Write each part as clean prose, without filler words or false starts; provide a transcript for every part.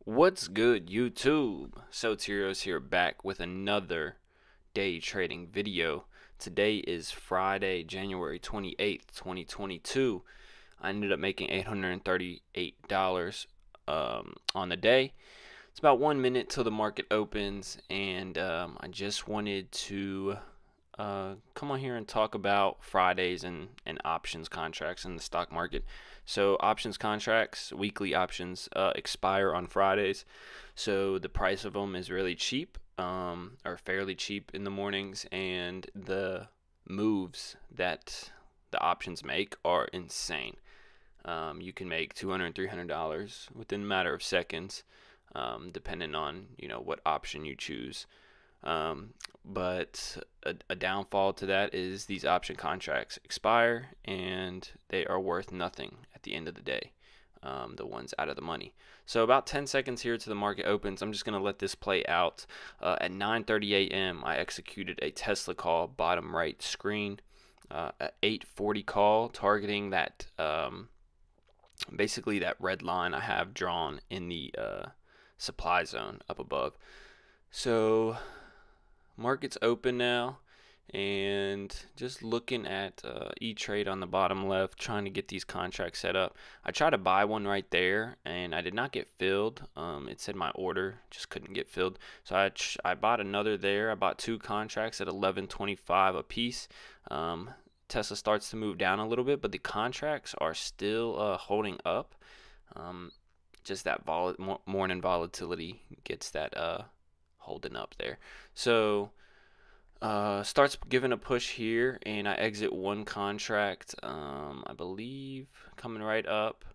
What's good, YouTube? Soterios here, back with another day trading video. Today is Friday, January 28th, 2022. I ended up making $838 on the day. It's about 1 minute till the market opens, and I just wanted to come on here and talk about Fridays and options contracts in the stock market. So options contracts, weekly options, expire on Fridays. So the price of them is really cheap, or fairly cheap in the mornings, and the moves that the options make are insane. You can make $200, $300 within a matter of seconds, depending on what option you choose. But a downfall to that is these option contracts expire and they are worth nothing at the end of the day, the ones out of the money. So about 10 seconds here to the market opens. I'm just going to let this play out. At 9:30 a.m. I executed a Tesla call, bottom right screen, at 8:40 call, targeting that basically that red line I have drawn in the supply zone up above. So market's open now, and just looking at E-Trade on the bottom left, trying to get these contracts set up. I tried to buy one right there, and I did not get filled. It said my order just couldn't get filled, so I bought another there. I bought two contracts at 11.25 a piece. Tesla starts to move down a little bit, but the contracts are still holding up. Just that morning volatility gets that holding up there. So starts giving a push here, and I exit one contract, I believe coming right up.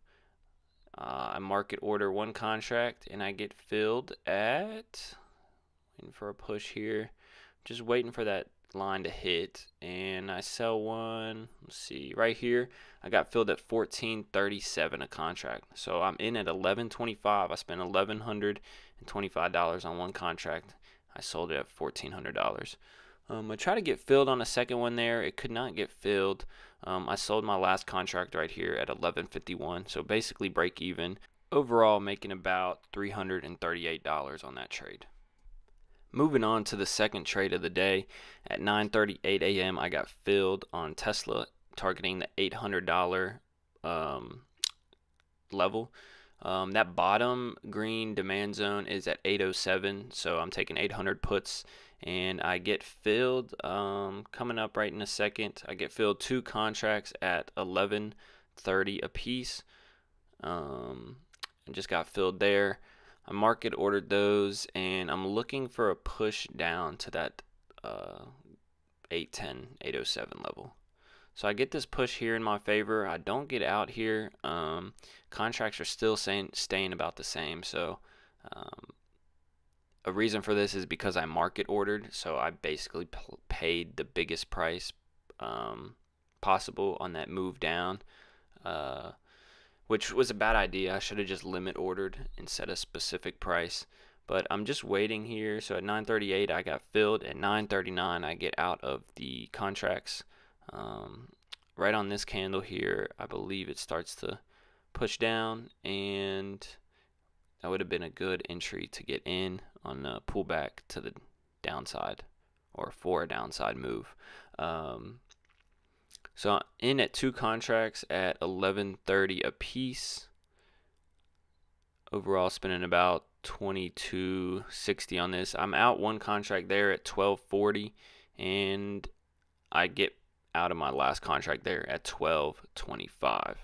I market order one contract, and I get filled at, waiting for a push here, just waiting for that line to hit, and I sell one. Let's see, right here I got filled at 14.37 a contract, so I'm in at 11.25. I spent $1,125 on one contract. I sold it at $1,400. I tried to get filled on a second one there. It could not get filled. I sold my last contract right here at 11.51, so basically break even. Overall making about $338 on that trade. Moving on to the second trade of the day, at 9:38 a.m. I got filled on Tesla, targeting the $800 level. That bottom green demand zone is at 807, so I'm taking 800 puts, and I get filled coming up right in a second. I get filled two contracts at 11.30 a piece. I just got filled there. I market ordered those, and I'm looking for a push down to that 810, 807 level. So I get this push here in my favor. I don't get out here. Contracts are still staying about the same. So a reason for this is because I market ordered. So I basically paid the biggest price possible on that move down, which was a bad idea. I should have just limit ordered and set a specific price. But I'm just waiting here. So at 9:38 I got filled. At 9:39 I get out of the contracts. Right on this candle here, I believe it starts to push down, and that would have been a good entry to get in on a pullback to the downside, or for a downside move. So I'm in at two contracts at 11.30 a piece. Overall spending about $22.60 on this. I'm out one contract there at 12.40, and I get out of my last contract there at 12.25.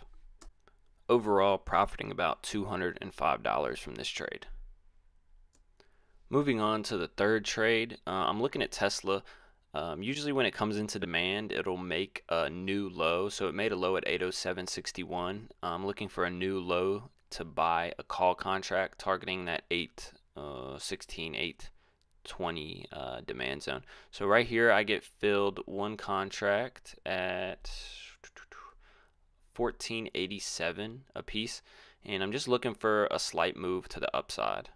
Overall profiting about $205 from this trade. Moving on to the third trade, I'm looking at Tesla. Usually when it comes into demand, it'll make a new low. So it made a low at 807.61. I'm looking for a new low to buy a call contract targeting that 816, 820 demand zone. So right here I get filled one contract at 14.87 a piece, and I'm just looking for a slight move to the upside.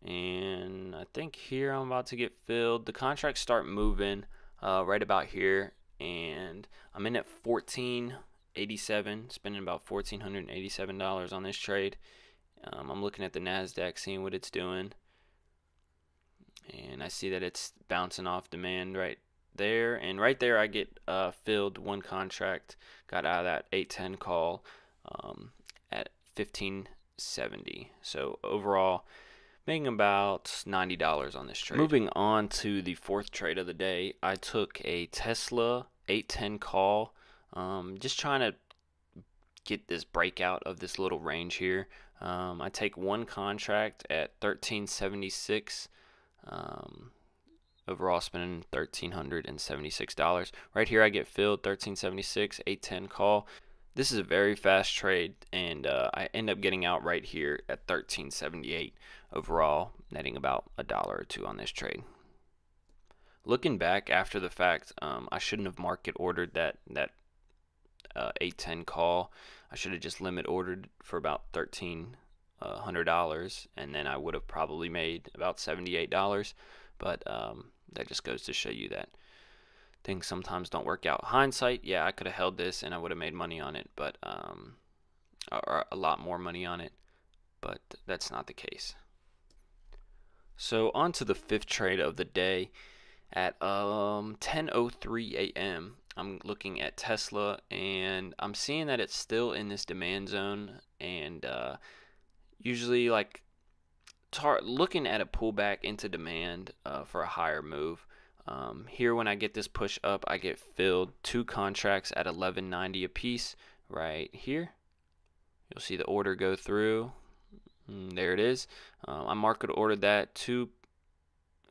And I think here I'm about to get filled. The contracts start moving right about here, and I'm in at 14.87, spending about $1,487 on this trade. I'm looking at the NASDAQ, seeing what it's doing, and I see that it's bouncing off demand right there, and right there I get filled one contract, got out of that 810 call at 1570. So overall, making about $90 on this trade. Moving on to the fourth trade of the day, I took a Tesla 810 call, just trying to get this breakout of this little range here. I take one contract at 1376. Overall spending $1,376. Right here I get filled 1376, 810 call. This is a very fast trade, and I end up getting out right here at 1378. Overall netting about $1 or $2 on this trade. Looking back after the fact, I shouldn't have market ordered that 810 call. I should have just limit ordered for about $1,300, and then I would have probably made about $78. But that just goes to show you that things sometimes don't work out. Hindsight, yeah, I could have held this and I would have made money on it, but or a lot more money on it, but that's not the case. So on to the fifth trade of the day. At 10:03 a.m. I'm looking at Tesla, and I'm seeing that it's still in this demand zone, and usually like looking at a pullback into demand for a higher move. Here when I get this push up, I get filled two contracts at 1190 a piece right here. You'll see the order go through. There it is. I market ordered that, two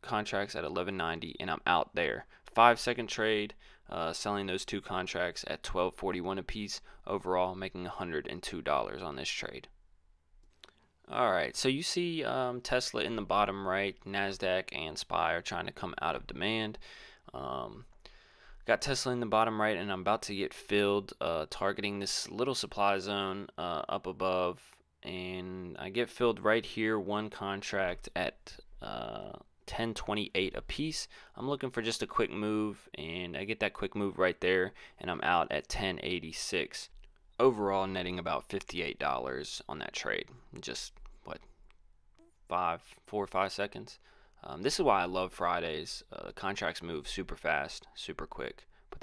contracts at 1190, and I'm out there. 5-second trade, selling those two contracts at 1241 a piece. Overall making $102 on this trade. Alright, so you see Tesla in the bottom right, NASDAQ and SPY are trying to come out of demand. Got Tesla in the bottom right, and I'm about to get filled, targeting this little supply zone up above, and I get filled right here, one contract at 1028 a piece. I'm looking for just a quick move, and I get that quick move right there, and I'm out at 1086. Overall netting about $58 on that trade. Just what, 4 or 5 seconds. This is why I love Fridays. Contracts move super fast, super quick, but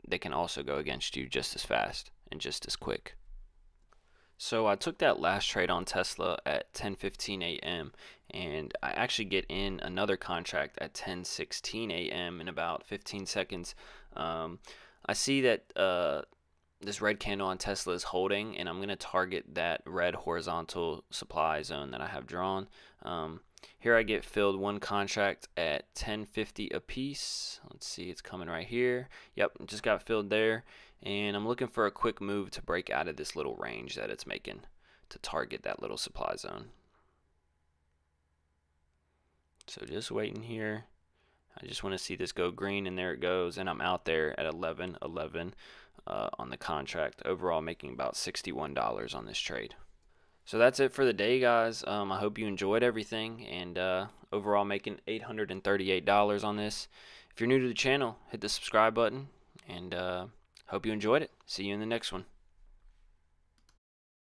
they can also go against you just as fast and just as quick. So I took that last trade on Tesla at 10:15 a.m. and I actually get in another contract at 10:16 a.m. in about 15 seconds. I see that this red candle on Tesla is holding, and I'm going to target that red horizontal supply zone that I have drawn. Here I get filled one contract at 1050 a piece. Let's see, it's coming right here. Yep, just got filled there, and I'm looking for a quick move to break out of this little range that it's making to target that little supply zone. So just waiting here. I just want to see this go green, and there it goes, and I'm out there at 1111 on the contract. Overall making about $61 on this trade. So that's it for the day, guys. I hope you enjoyed everything, and overall making $838 on this. If you're new to the channel, hit the subscribe button, and hope you enjoyed it. See you in the next one.